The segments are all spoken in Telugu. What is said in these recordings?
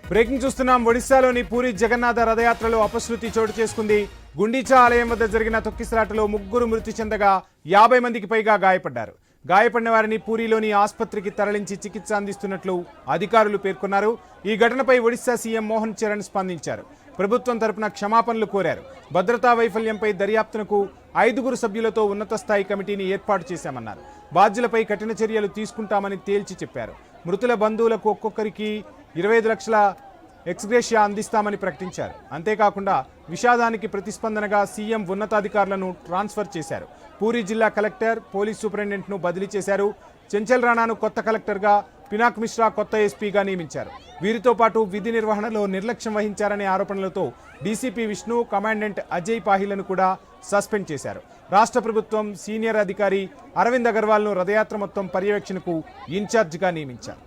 బ్రేకింగ్ చూస్తున్నాం. ఒడిశాలోని పూరి జగన్నాథ రథయాత్రలో అపశృతి చోటు చేసుకుంది. గుండీచా ఆలయం వద్ద జరిగిన తొక్కిసలాటలో 3 మృతి చెందగా 50 మందికి పైగా గాయపడ్డారు. గాయపడిన వారిని పూరిలోని ఆసుపత్రికి తరలించి చికిత్స అందిస్తున్నట్లు అధికారులు పేర్కొన్నారు. ఈ ఘటనపై ఒడిశా సీఎం మోహన్ చరణ్ స్పందించారు. ప్రభుత్వం తరపున క్షమాపణలు కోరారు. భద్రతా వైఫల్యంపై దర్యాప్తునకు 5 సభ్యులతో ఉన్నత స్థాయి కమిటీని ఏర్పాటు చేశామన్నారు. బాధ్యులపై కఠిన చర్యలు తీసుకుంటామని తేల్చి చెప్పారు. మృతుల బంధువులకు ఒక్కొక్కరికి 25 లక్షల ఎక్స్గ్రేషియా అందిస్తామని ప్రకటించారు. అంతేకాకుండా విషాదానికి ప్రతిస్పందనగా సీఎం ఉన్నతాధికారులను ట్రాన్స్ఫర్ చేశారు. పూరి జిల్లా కలెక్టర్, పోలీస్ సూపరింటెండెంట్ను బదిలీ చేశారు. చెంచల్ రాణాను కొత్త కలెక్టర్గా, పినాక్ మిశ్రా కొత్త ఎస్పీగా నియమించారు. వీరితో పాటు విధి నిర్వహణలో నిర్లక్ష్యం వహించారనే ఆరోపణలతో డీసీపీ విష్ణు, కమాండెంట్ అజయ్ పాహిలను కూడా సస్పెండ్ చేశారు. రాష్ట్ర ప్రభుత్వం సీనియర్ అధికారి అరవింద్ అగర్వాల్ను రథయాత్ర మొత్తం పర్యవేక్షణకు ఇన్ఛార్జిగా నియమించారు.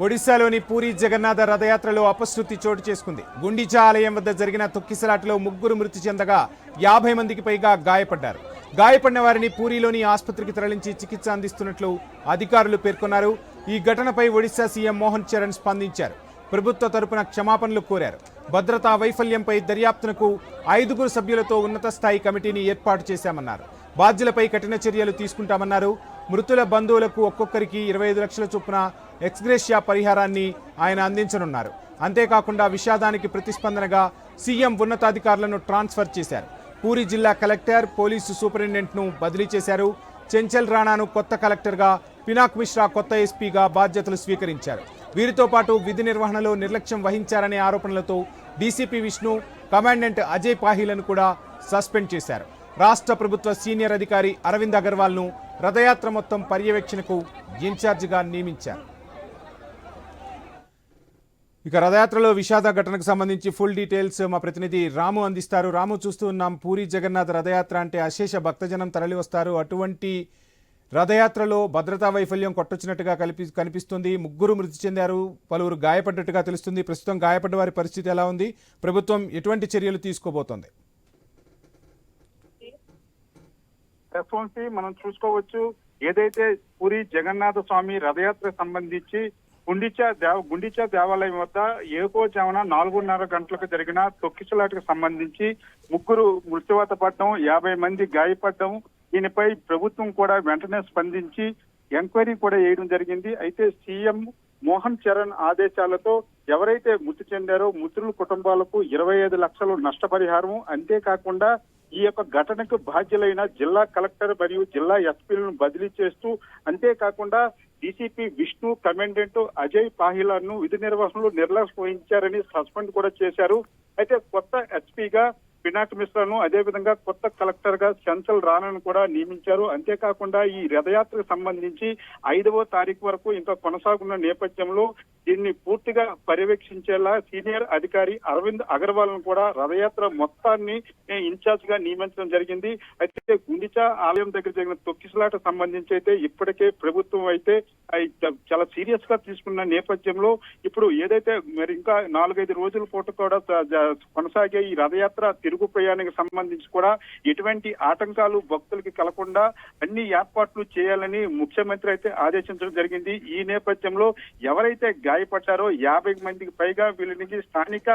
ఒడిశాలోని పూరి జగన్నాథ రథయాత్రలో అపశృతి చోటు చేసుకుంది. గుండీచా ఆలయం వద్ద జరిగిన తొక్కిసలాటలో 3 మృతి చెందగా 50 మందికి పైగా గాయపడ్డారు. గాయపడిన వారిని పూరిలోని ఆసుపత్రికి తరలించి చికిత్స అందిస్తున్నట్లు అధికారులు పేర్కొన్నారు. ఈ ఘటనపై ఒడిశా సీఎం మోహన్ చరణ్ స్పందించారు. ప్రభుత్వ తరపున క్షమాపణలు కోరారు. భద్రతా వైఫల్యంపై దర్యాప్తునకు 5 సభ్యులతో ఉన్నత స్థాయి కమిటీని ఏర్పాటు చేశామన్నారు. బాధ్యులపై కఠిన చర్యలు తీసుకుంటామన్నారు. మృతుల బంధువులకు ఒక్కొక్కరికి 25 లక్షల చొప్పున ఎక్స్గ్రేషియా పరిహారాన్ని ఆయన అందించనున్నారు. అంతేకాకుండా విషాదానికి ప్రతిస్పందనగా సీఎం ఉన్నతాధికారులను ట్రాన్స్ఫర్ చేశారు. పూరి జిల్లా కలెక్టర్, పోలీసు సూపరింటెండెంట్ను బదిలీ చేశారు. చెంచల్ రాణాను కొత్త కలెక్టర్గా, పినాక్ మిశ్రా కొత్త ఎస్పీగా బాధ్యతలు స్వీకరించారు. వీరితో పాటు విధి నిర్వహణలో నిర్లక్ష్యం వహించారనే ఆరోపణలతో డీసీపీ విష్ణు, కమాండెంట్ అజయ్ పాహిలను కూడా సస్పెండ్ చేశారు. రాష్ట్ర ప్రభుత్వ సీనియర్ అధికారి అరవింద్ అగర్వాల్ను రథయాత్ర మొత్తం పర్యవేక్షణకు ఇన్ఛార్జిగా నియమించారు. ఇక రథయాత్రలో విషాద ఘటనకు సంబంధించి ఫుల్ డీటెయిల్స్ మా ప్రతినిధి రాము అందిస్తారు. రాము, చూస్తూ ఉన్నాం, పూరి జగన్నాథ రథయాత్ర అంటే అశేష భక్తజనం తరలి వస్తారు. అటువంటి రథయాత్రలో భద్రతా వైఫల్యం కొట్టొచ్చినట్టుగా కనిపిస్తుంది. 3 మృతి చెందారు, పలువురు గాయపడ్డట్టుగా తెలుస్తుంది. ప్రస్తుతం గాయపడ్డ వారి పరిస్థితి ఎలా ఉంది? ప్రభుత్వం ఎటువంటి చర్యలు తీసుకోబోతోంది? మనం చూసుకోవచ్చు, ఏదైతే పూరి జగన్నాథ స్వామి రథయాత్రకు సంబంధించి గుండీచా దేవాలయం వద్ద ఏకోజామున 4:30 గంటలకు జరిగిన తొక్కిసలాటకు సంబంధించి 3 మృత్యువాత పడడం, 50 మంది గాయపడడం, దీనిపై ప్రభుత్వం కూడా వెంటనే స్పందించి ఎంక్వైరీ కూడా వేయడం జరిగింది. అయితే సీఎం మోహన్ చరణ్ ఆదేశాలతో ఎవరైతే మృతి చెందారో మృతుల కుటుంబాలకు 25 లక్షలు నష్టపరిహారం, అంతేకాకుండా ఈ యొక్క ఘటనకు బాధ్యులైన జిల్లా కలెక్టర్ మరియు జిల్లా ఎస్పీలను బదిలీ చేస్తూ, అంతేకాకుండా డీసీపీ విష్ణు, కమాండెంట్ అజయ్ పాహిలను విధి నిర్వహణలో నిర్లక్ష్యం వహించారని సస్పెండ్ కూడా చేశారు. అయితే కొత్త ఎస్పీగా పినాక్ మిశ్రాను, అదేవిధంగా కొత్త కలెక్టర్ గా చెంచల్ రాణాను కూడా నియమించారు. అంతేకాకుండా ఈ రథయాత్రకు సంబంధించి 5వ తారీఖు వరకు ఇంకా కొనసాగున్న నేపథ్యంలో దీన్ని పూర్తిగా పర్యవేక్షించేలా సీనియర్ అధికారి అరవింద్ అగర్వాల్ ను కూడా రథయాత్ర మొత్తాన్ని ఇన్ఛార్జ్ గా నియమించడం జరిగింది. అయితే గుండీచా ఆలయం దగ్గర జరిగిన తొక్కిసలాట సంబంధించి అయితే ఇప్పటికే ప్రభుత్వం అయితే చాలా సీరియస్ గా తీసుకున్న నేపథ్యంలో ఇప్పుడు ఏదైతే మరి ఇంకా 4-5 రోజుల పాటు కూడా కొనసాగే ఈ రథయాత్ర తిరుగు ప్రయాణానికి సంబంధించి కూడా ఎటువంటి ఆటంకాలు భక్తులకి కలగకుండా అన్ని ఏర్పాట్లు చేయాలని ముఖ్యమంత్రి అయితే ఆదేశించడం జరిగింది. ఈ నేపథ్యంలో ఎవరైతే గాయపడ్డారో 50 మందికి పైగా వీళ్ళకి స్థానిక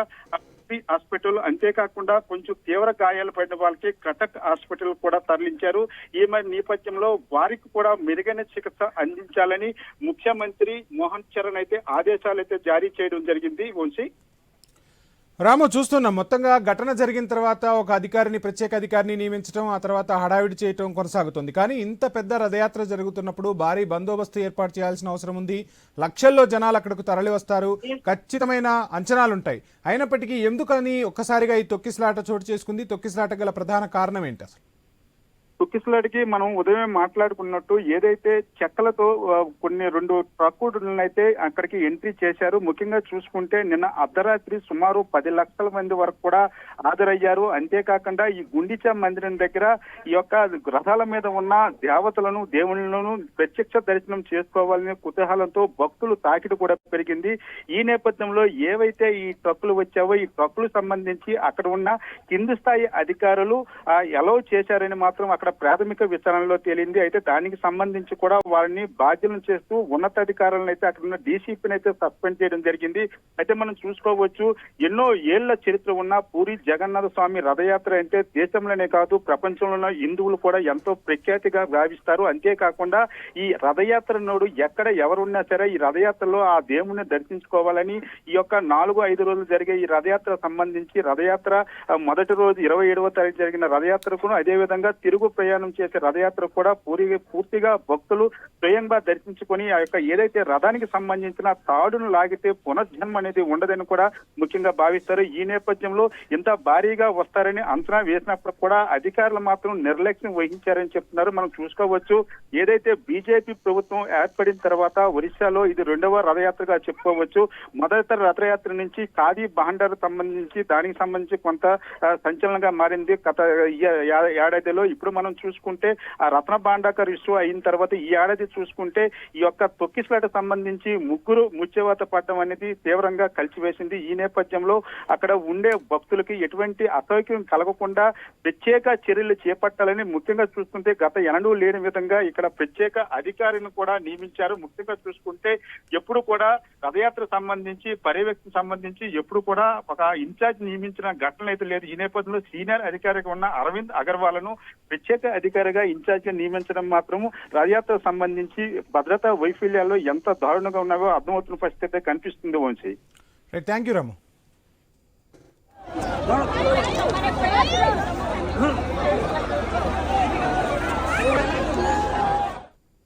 హాస్పిటల్, అంతేకాకుండా కొంచెం తీవ్ర గాయాలు పడిన వాళ్ళకి కటక్ హాస్పిటల్ కూడా తరలించారు. ఈ నేపథ్యంలో వారికి కూడా మెరుగైన చికిత్స అందించాలని ముఖ్యమంత్రి మోహన్ చరణ్ అయితే ఆదేశాలు అయితే జారీ చేయడం జరిగింది. వంశీ, రాము, చూస్తున్నాం మొత్తంగా ఘటన జరిగిన తర్వాత ఒక అధికారిని, ప్రత్యేక అధికారిని నియమించడం, ఆ తర్వాత హడావిడి చేయడం కొనసాగుతుంది. కానీ ఇంత పెద్ద రథయాత్ర జరుగుతున్నప్పుడు భారీ బందోబస్తు ఏర్పాటు చేయాల్సిన అవసరం ఉంది. లక్షల్లో జనాలు అక్కడకు తరలి వస్తారు, ఖచ్చితమైన అంచనాలుంటాయి. అయినప్పటికీ ఎందుకని ఒక్కసారిగా ఈ తొక్కిసలాట చోటు చేసుకుంది? తొక్కిసలాట గల ప్రధాన కారణం ఏంటి అసలు? తొక్కిసలాటికి మనం ఉదయం మాట్లాడుకున్నట్టు ఏదైతే చెక్కలతో కొన్ని 2 ట్రక్కులను అయితే అక్కడికి ఎంట్రీ చేశారు. ముఖ్యంగా చూసుకుంటే నిన్న అర్ధరాత్రి సుమారు 10 లక్షల మంది వరకు కూడా హాజరయ్యారు. అంతేకాకుండా ఈ గుండిచా మందిరం దగ్గర ఈ యొక్క రథాల మీద ఉన్న దేవతలను దేవుళ్ళను ప్రత్యక్ష దర్శనం చేసుకోవాలనే కుతూహలంతో భక్తులు తాకిడి కూడా పెరిగింది. ఈ నేపథ్యంలో ఏవైతే ఈ ట్రక్కులు వచ్చావో ఈ ట్రక్కులు సంబంధించి అక్కడ ఉన్న కింది స్థాయి అధికారులు అలౌ చేశారని మాత్రం అక్కడ ప్రాథమిక విచారణలో తేలింది. అయితే దానికి సంబంధించి కూడా వారిని బాధ్యులను చేస్తూ ఉన్నతాధికారులను అయితే అక్కడ ఉన్న డీసీపీని అయితే సస్పెండ్ చేయడం జరిగింది. అయితే మనం చూసుకోవచ్చు, ఎన్నో ఏళ్ల చరిత్ర ఉన్న పూరి జగన్నాథ స్వామి రథయాత్ర అంటే దేశంలోనే కాదు ప్రపంచంలో హిందువులు కూడా ఎంతో ప్రఖ్యాతిగా భావిస్తారు. అంతేకాకుండా ఈ రథయాత్ర నోడు ఎక్కడ ఎవరున్నా సరే ఈ రథయాత్రలో ఆ దేవుణ్ణి దర్శించుకోవాలని ఈ యొక్క 4-5 రోజులు జరిగే ఈ రథయాత్ర సంబంధించి రథయాత్ర మొదటి రోజు 27వ తారీఖు జరిగిన రథయాత్రకును అదేవిధంగా తిరుగు ప్రయాణం చేసే రథయాత్ర కూడా పూర్తిగా భక్తులు స్వయంగా దర్శించుకొని ఆ యొక్క ఏదైతే రథానికి సంబంధించిన తాడును లాగితే పునర్జన్మ అనేది ఉండదని కూడా ముఖ్యంగా భావిస్తారు. ఈ నేపథ్యంలో ఇంత భారీగా వస్తారని అంచనా వేసినప్పుడు కూడా అధికారులు మాత్రం నిర్లక్ష్యం వహించారని చెప్తున్నారు. మనం చూసుకోవచ్చు, ఏదైతే బీజేపీ ప్రభుత్వం ఏర్పడిన తర్వాత ఒరిస్సాలో ఇది 2వ రథయాత్రగా చెప్పుకోవచ్చు. మొదటి రథయాత్ర నుంచి ఖాదీ భాండార్ సంబంధించి దానికి సంబంధించి కొంత సంచలనంగా మారింది గత ఏడాదిలో. ఇప్పుడు మనం చూసుకుంటే ఆ రత్న భాండాకర్ ఇష్యూ అయిన తర్వాత ఈ ఏడాది చూసుకుంటే ఈ యొక్క తొక్కిసలాట సంబంధించి 3 ముచ్చేవాత పడడం అనేది తీవ్రంగా కలిసివేసింది. ఈ నేపథ్యంలో అక్కడ ఉండే భక్తులకి ఎటువంటి అసౌక్యం కలగకుండా ప్రత్యేక చర్యలు చేపట్టాలని ముఖ్యంగా చూసుకుంటే గత ఎన్నడూ లేని విధంగా ఇక్కడ ప్రత్యేక అధికారిని కూడా నియమించారు. ముఖ్యంగా చూసుకుంటే ఎప్పుడు కూడా రథయాత్ర సంబంధించి పర్యవేక్షణ సంబంధించి ఎప్పుడు కూడా ఒక ఇన్ఛార్జ్ నియమించిన ఘటన అయితే లేదు. ఈ నేపథ్యంలో సీనియర్ అధికారిగా ఉన్న అరవింద్ అగర్వాల్ను ప్రత్యేక అధికారిగా ఇన్ఛార్జ్ గా నియమించడం మాత్రము రథయాత్ర సంబంధించి భద్రతా వైఫల్యాల్లో ఎంత దారుణంగా ఉన్నాయో అర్థమవుతున్న పరిస్థితి కనిపిస్తుంది. Vamshi, thank you Ramu.